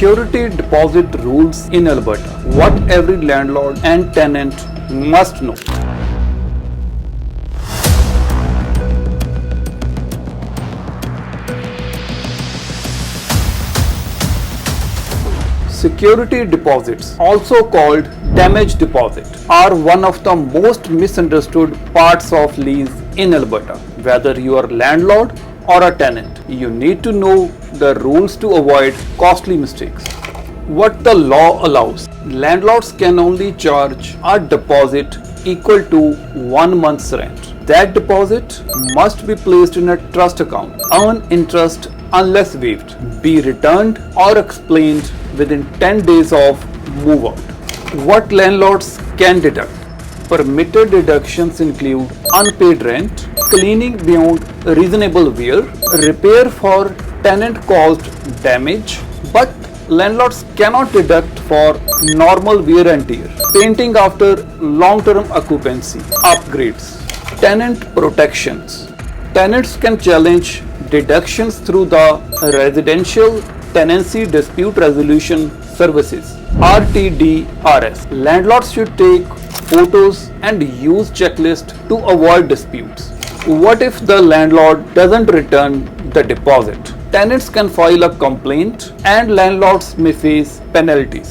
Security deposit rules in Alberta. What every landlord and tenant must know. Security deposits, also called damage deposit, are one of the most misunderstood parts of lease in Alberta. Whether you are a landlord or a tenant, you need to know the rules to avoid costly mistakes. What the law allows: landlords can only charge a deposit equal to 1 month's rent. That deposit must be placed in a trust account, earn interest unless waived, be returned or explained within 10 days of move out. What landlords can deduct: permitted deductions include unpaid rent, cleaning beyond reasonable wear, repair for tenant caused damage, but landlords cannot deduct for normal wear and tear, painting after long-term occupancy, upgrades. Tenant protections. Tenants can challenge deductions through the Residential Tenancy Dispute Resolution Services (RTDRS). Landlords should take photos and use checklists to avoid disputes. What if the landlord doesn't return the deposit? Tenants can file a complaint and landlords may face penalties.